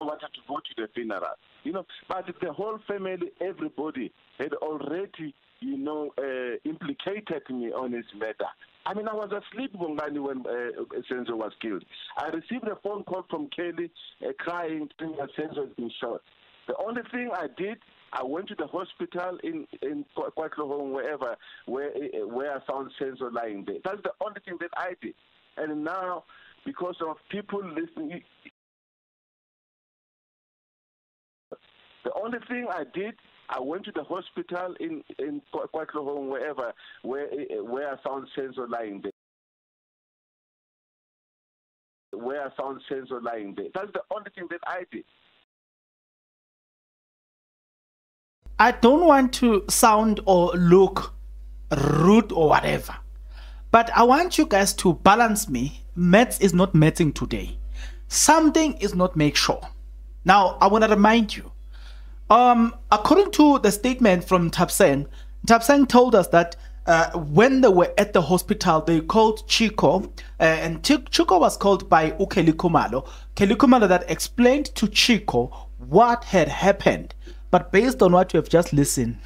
wanted to go to the funeral, you know, but the whole family, everybody had already, you know, implicated me on his murder. I mean, I was asleep when Senzo was killed. I received a phone call from Kelly crying, saying that Senzo has been shot. The only thing I did, I went to the hospital in Kwaklohong, where I found Senzo lying there. That's the only thing that I did. And now, because of people listening, the only thing I did, I went to the hospital in Kwaklohong, where I found Senzo lying there. Where I found Senzo lying there. That's the only thing that I did. I don't want to sound or look rude or whatever, but I want you guys to balance me. Maths is not mathing today. Something is not make sure. Now, I want to remind you, according to the statement from Thapsang told us that when they were at the hospital, they called Chicco, and Chicco was called by Kelly Khumalo that explained to Chicco what had happened. But based on what you have just listened,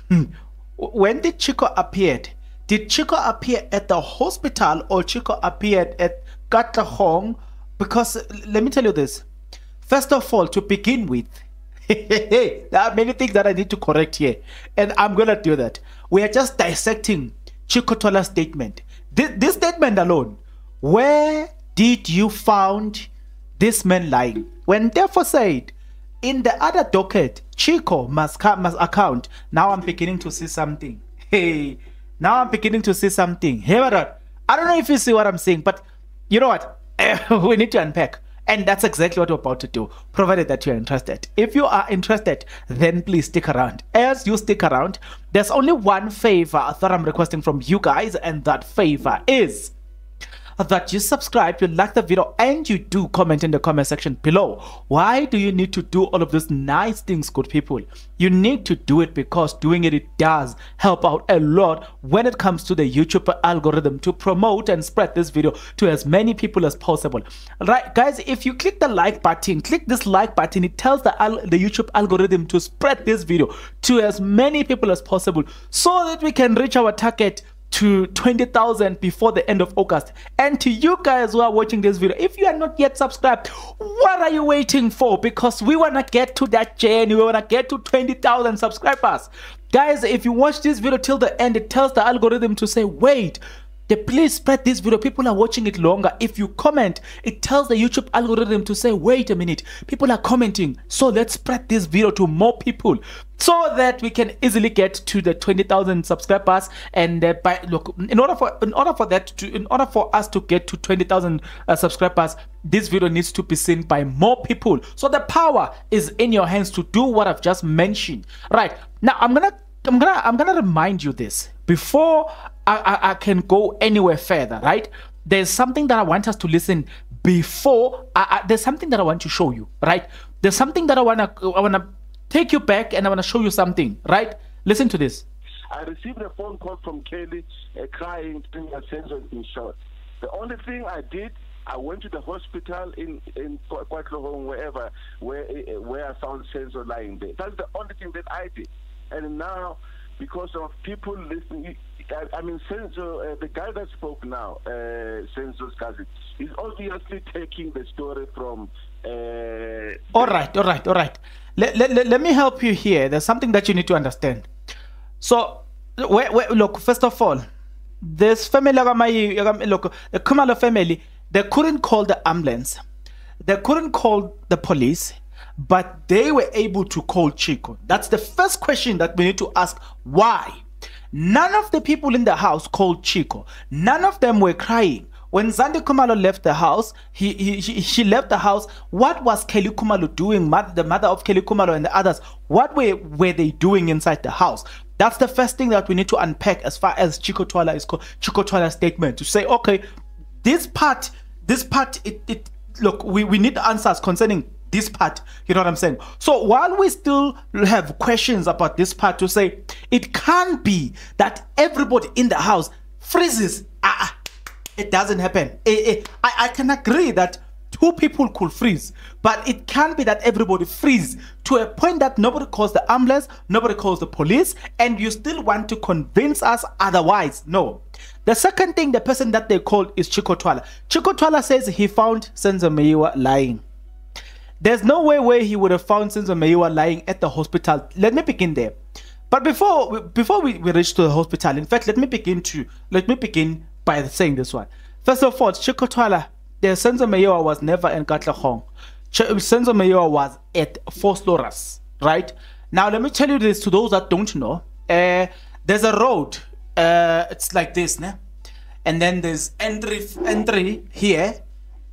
when did Chicco appear? Did Chicco appear at the hospital or Chicco appeared at Katlehong? Because let me tell you this. First of all, to begin with, there are many things that I need to correct here, and I'm going to do that. We are just dissecting Chicco Twala's statement. This statement alone, where did you find this man lying? When therefore said, in the other docket, Chicco must account. Now I'm beginning to see something. Hey, now I'm beginning to see something. Hey, I don't know if you see what I'm saying, but you know what? We need to unpack. And that's exactly what we're about to do, provided that you're interested. If you are interested, then please stick around. As you stick around, there's only one favor that I'm requesting from you guys, and that favor is that you subscribe, you like the video, and you do comment in the comment section below. Why do you need to do all of these nice things, good people? You need to do it because doing it does help out a lot when it comes to the YouTube algorithm to promote and spread this video to as many people as possible. Right, guys, if you click the like button, click this like button, it tells the YouTube algorithm to spread this video to as many people as possible so that we can reach our target to 20,000 before the end of August. And to you guys who are watching this video, if you are not yet subscribed, what are you waiting for? Because we want to get to that journey. We want to get to 20,000 subscribers. Guys, if you watch this video till the end, it tells the algorithm to say, wait, please spread this video. People are watching it longer. If you comment, it tells the YouTube algorithm to say, wait a minute, people are commenting, so let's spread this video to more people so that we can easily get to the 20,000 subscribers. And look, in order for us to get to 20,000 subscribers, this video needs to be seen by more people. So the power is in your hands to do what I've just mentioned. Right now, I'm gonna remind you this before I can go anywhere further. Right, there's something that I want us to listen before. There's something that I want to show you. Right, there's something that I wanna take you back, and I wanna show you something. Right, listen to this. I received a phone call from Kelly crying, saying that Senzo has been shot. The only thing I did, I went to the hospital in Kwaklohong, where I found Senzo lying there. That's the only thing that I did. And now, because of people listening, I mean, Senzo, the guy that spoke now, Senzo's cousin, is obviously taking the story from... All right. Let me help you here. There's something that you need to understand. So, look, first of all, this family, look, the Khumalo family, they couldn't call the ambulance. They couldn't call the police. But they were able to call Chicco. That's the first question that we need to ask. Why? None of the people in the house called Chicco. None of them were crying. When Zandi Khumalo left the house, she left the house. What was Kelly Khumalo doing? The mother of Kelly Khumalo and the others, what were they doing inside the house? That's the first thing that we need to unpack as far as Chicco Twala is called. Chicco Twala's statement to say, okay, this part, look, we need answers concerning this part, you know what I'm saying? So while we still have questions about this part, to say it can't be that everybody in the house freezes. It doesn't happen. I can agree that two people could freeze, but it can't be that everybody freeze to a point that nobody calls the ambulance, nobody calls the police, and you still want to convince us otherwise. No. The second thing, the person that they called is Chicco Twala. Chicco Twala says he found Senzo Meyiwa lying. There's no way where he would have found Senzo Meyiwa lying at the hospital. Let me begin there. But before we reach to the hospital, in fact, let me begin by saying this one. First of all, Chicco Twala, the Senzo Meyiwa was never in Katlehong. Senzo Meyiwa was at Foslorus, right? Now, let me tell you this to those that don't know. There's a road. It's like this, né? And then there's entry here.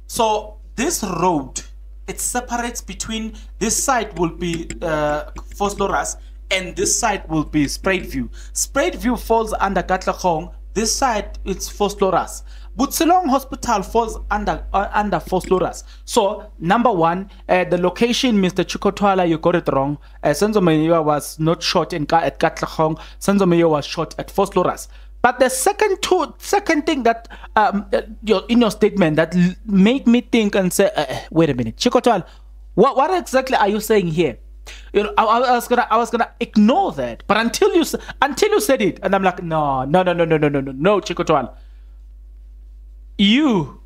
So this road, it separates between, this side will be Foslorus, and this side will be Spruitview. Spruitview falls under Katlehong. This side it's Foslorus. Butselong Hospital falls under Foslorus. So number one, the location, Mr. Chicco Twala, you got it wrong. Senzo Meyiwa was not shot at Katlehong. Senzo Meyiwa was shot at Foslorus. But the second thing that in your statement that made me think and say, wait a minute, Chicco Twala, what exactly are you saying here? You know, I was gonna ignore that, but until you said it, and I'm like, no, Chicco Twala. You,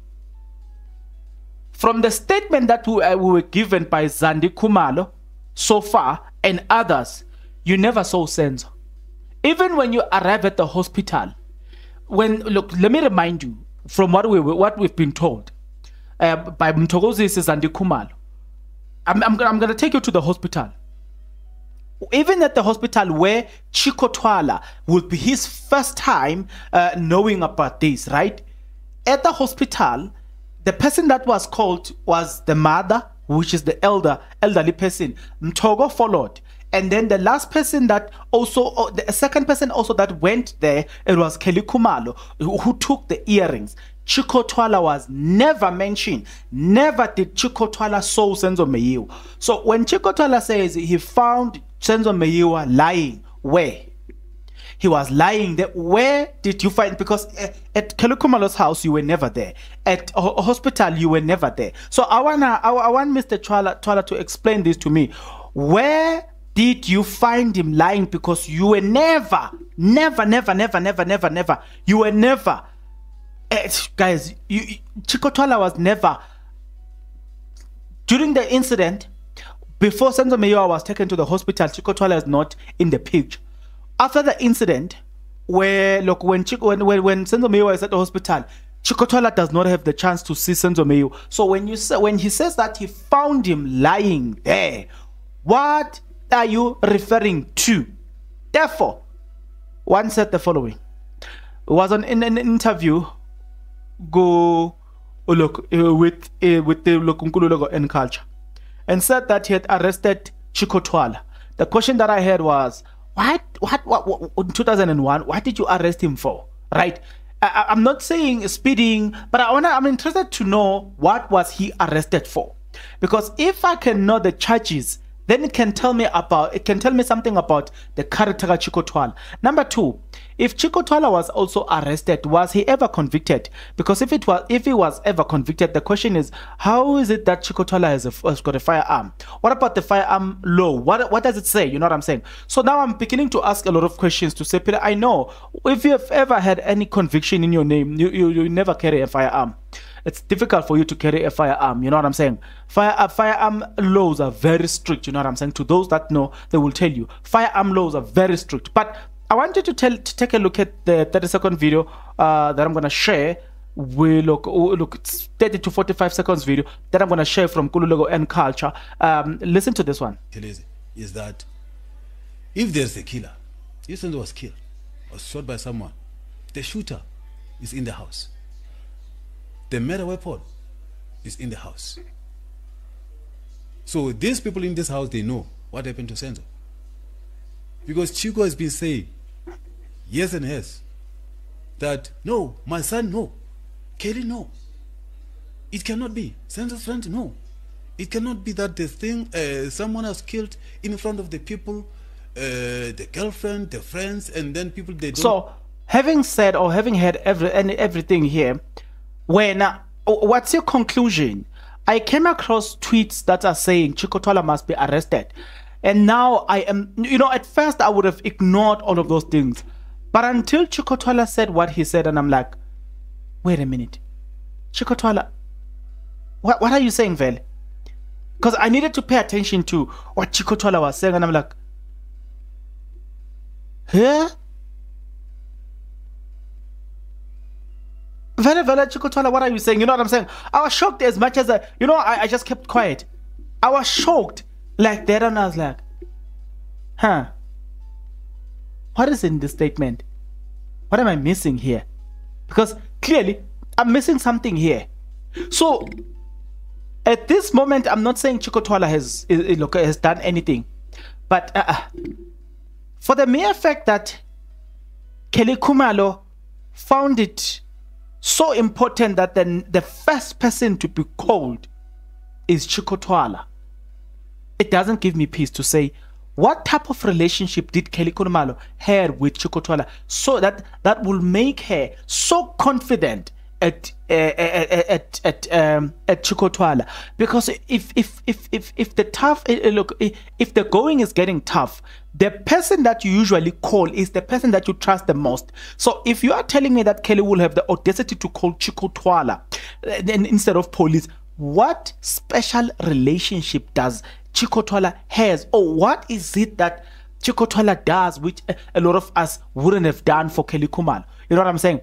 from the statement that we were given by Zandi Kumalo so far and others, you never saw Senzo. Even when you arrive at the hospital, look, let me remind you from what we've been told by Mthokozisi Zandi Kumalo. I'm gonna take you to the hospital. Even at the hospital where Chicco Twala would be his first time knowing about this, right? At the hospital, the person that was called was the mother, which is the elderly person. Mtogo followed. And then the last person that also, the second person also that went there, it was Kelly Kumalo, who took the earrings. Chicco Twala was never mentioned. Never did Chicco Twala saw Senzo Meyiwa. So when Chicco Twala says he found Senzo Meyiwa lying, where? He was lying there. Where did you find? Because at Kelly Kumalo's house, you were never there. At a hospital, you were never there. So I want Mr. Twala to explain this to me. Where did you find him lying? Because you were never, you were never, guys, Chicco Twala was never, during the incident, before Senzo Meyiwa was taken to the hospital, Chicco Twala is not in the picture. After the incident, where, look, when Senzo Meyiwa is at the hospital, Chicco Twala does not have the chance to see Senzo Meyiwa. So when he says that he found him lying there, what are you referring to? Therefore, one said the following. It was in an interview with the Nkululeko and Culture, and said that he had arrested Chicco Twala. The question that I had was, what in 2001, what did you arrest him for? Right? I'm not saying speeding, but I'm interested to know what was he arrested for. Because if I can know the charges, then it can tell me something about the character of Chicco Twala. Number two, if Chicco Twala was also arrested, was he ever convicted? Because if he was ever convicted, the question is, how is it that Chicco Twala has got a firearm? What about the firearm law? What does it say? You know what I'm saying? So now I'm beginning to ask a lot of questions to say, Peter, I know if you have ever had any conviction in your name, you never carry a firearm. It's difficult for you to carry a firearm. You know what I'm saying? Firearm laws are very strict. You know what I'm saying? To those that know, they will tell you firearm laws are very strict. But I want you to take a look at the 30-second video that I'm gonna share. We look, it's 30 to 45 seconds video that I'm gonna share from Nkululeko and Culture. Listen to this one. Is that if there's a killer, if someone was killed or shot by someone, the shooter is in the house. The murder weapon is in the house. So these people in this house, they know what happened to Senzo. Because Chicco has been saying, yes and yes, that no, my son, no. Kelly, no. It cannot be. Senzo's friend, no. It cannot be that the thing, someone has killed in front of the people, the girlfriend, the friends, and then people they don't. So, having said or having had everything here, when what's your conclusion I came across tweets that are saying Chicco Twala must be arrested. And now I am, at first I would have ignored all of those things. But until Chicco Twala said what he said, and I'm like, wait a minute. Chicco Twala, what are you saying, Vele? Because I needed to pay attention to what Chicco Twala was saying, and I'm like, huh? Vele, Chicco Twala, what are you saying? You know what I'm saying? I was shocked as much as I just kept quiet. I was shocked like that, and I was like, huh? What is in this statement? What am I missing here? Because clearly, I'm missing something here. So, at this moment, I'm not saying Chicco Twala has done anything. But for the mere fact that Kelly Khumalo found it so important that the first person to be called is Chicco Twala, it doesn't give me peace to say, what type of relationship did Kelly Khumalo have with Chicco Twala so that will make her so confident at Chicco Twala? Because if the going is getting tough, the person that you usually call is the person that you trust the most. So if you are telling me that Kelly will have the audacity to call Chicco Twala then instead of police, what special relationship does Chicco Twala has, or what is it that Chicco Twala does which a lot of us wouldn't have done for Kelly Khumalo? You know what I'm saying?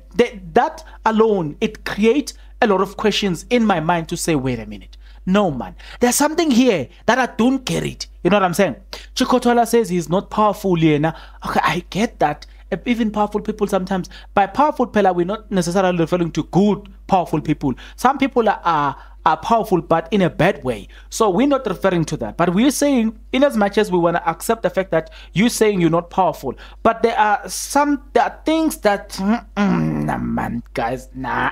That alone, it creates a lot of questions in my mind to say, wait a minute. No, man. There's something here that I don't get it. You know what I'm saying? Chicco Twala says he's not powerful here. Now, okay, I get that. Even powerful people sometimes, by powerful people, we're not necessarily referring to good, powerful people. Some people are powerful, but in a bad way. So we're not referring to that. But we're saying, in as much as we want to accept the fact that you're saying you're not powerful, but there are things that, nah, man, guys, nah.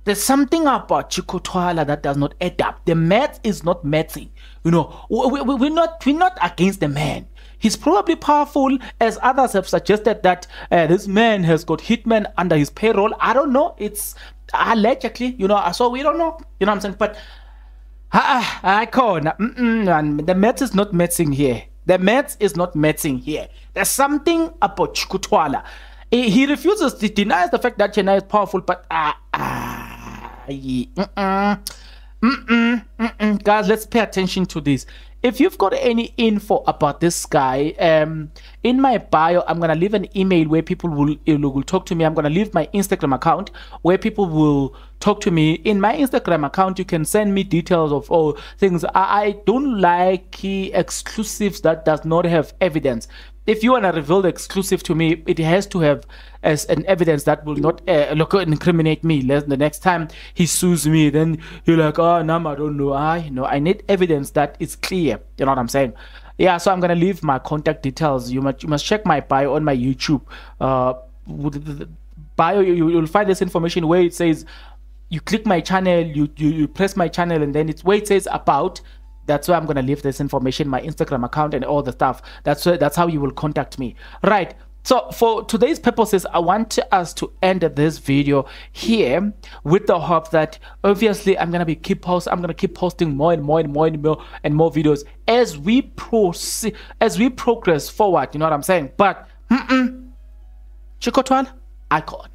There's something about Chicco Twala that does not add up. The math is not matching. We're not against the man. He's probably powerful, as others have suggested that this man has got hitmen under his payroll. I don't know. It's allegedly, so we don't know. You know what I'm saying? But I can't. The math is not matching here. The math is not matching here. There's something about Chicco Twala. He refuses, he denies the fact that Chennai is powerful, but guys, let's pay attention to this. If you've got any info about this guy, in my bio, I'm gonna leave an email where people will talk to me. I'm gonna leave my Instagram account where people will talk to me. In my Instagram account, you can send me details of all things. I don't like exclusives that does not have evidence. If you want to reveal the exclusive to me, it has to have as an evidence that will not incriminate me. The next time he sues me, then you're like, oh, no, I don't know. I need evidence that is clear. You know what I'm saying? Yeah, so I'm going to leave my contact details. You must check my bio on my YouTube. With the bio, you'll find this information where it says, you click my channel, you press my channel, and then it's where it says about. That's why I'm going to leave this information, my Instagram account and all the stuff. That's how you will contact me. Right. So for today's purposes, I want us to end this video here with the hope that obviously I'm going to keep posting more and more videos as we proceed, as we progress forward. You know what I'm saying? But Chicco Twala, icon.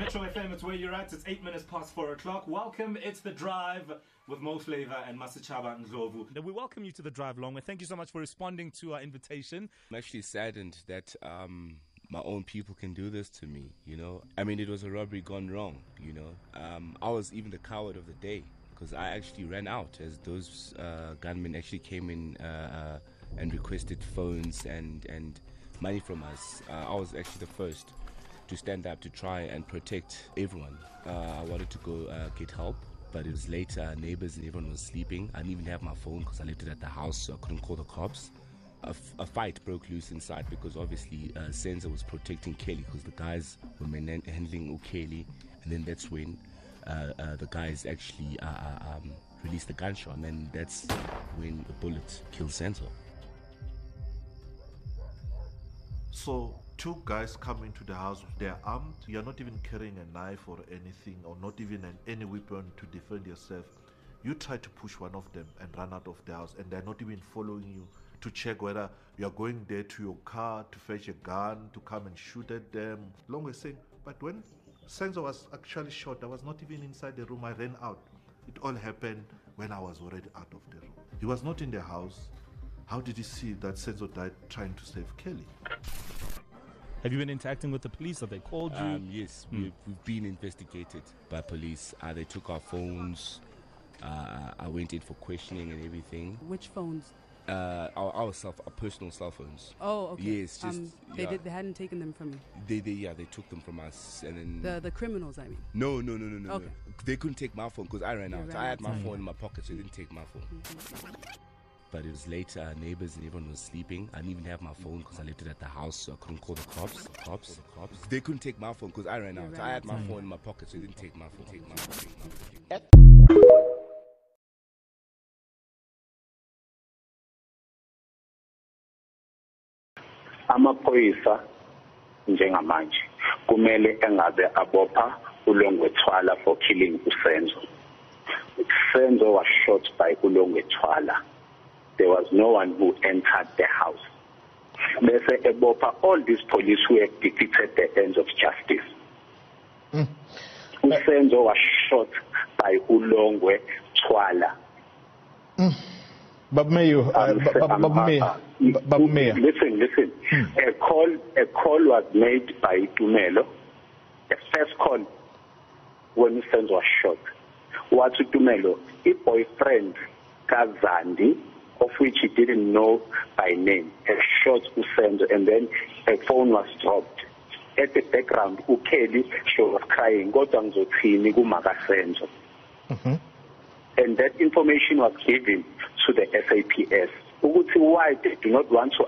Metro FM, it's where you're at. It's 8 minutes past 4 o'clock. Welcome. It's The Drive with Mo Flavor and Masachaba Ndlovu. We welcome you to The Drive Long. And thank you so much for responding to our invitation. I'm actually saddened that my own people can do this to me, I mean, it was a robbery gone wrong, I was even the coward of the day because I actually ran out as those gunmen actually came in and requested phones and money from us. I was actually the first to stand up to try and protect everyone. I wanted to go get help, but it was later. Neighbors and everyone was sleeping. I didn't even have my phone because I left it at the house, so I couldn't call the cops. A fight broke loose inside because obviously Senzo was protecting Kelly because the guys were handling Kelly, and then that's when the guys actually released the gunshot, and that's when the bullet killed Senzo. So two guys come into the house, they're armed, you're not even carrying a knife or anything, or not even any weapon to defend yourself. You try to push one of them and run out of the house, and they're not even following you to check whether you're going there to your car to fetch a gun to come and shoot at them. Long way saying, but when Senzo was actually shot, I was not even inside the room, I ran out. It all happened when I was already out of the room. He was not in the house. How did he see that Senzo died trying to save Kelly? Have you been interacting with the police? Have they called you? Yes, we've been investigated by police. They took our phones. I went in for questioning and everything. Which phones? Our personal cell phones. Oh, okay. Yes, just they hadn't taken them from you. They took them from us, and then the criminals, I mean. No. Okay. They couldn't take my phone because I ran out. I had my phone in my pocket, so they didn't take my phone. Mm-hmm. But it was late. Neighbors and everyone was sleeping. I didn't even have my phone because I left it at the house, so I couldn't call the cops. They couldn't take my phone because I ran out. I had my phone in my pocket, so they didn't take my phone. Amaphoyisa njengamanje kumele engabe abopha uLongwe Twala for killing uSenzo. Senzo was shot by uLongwe Twala. There was no one who entered the house. Bese ebopha all these police who have defeated the ends of justice. Senzo was shot by uLongwe Twala. Listen. A call was made by Tumelo. The first call when Senzo was shot. What Tumelo? A boyfriend, Kazandi, of which he didn't know by name, had shot Senzo, and then a phone was dropped. At the background, Kelly, she was crying. And that information was given to the SAPS. Why they do not want to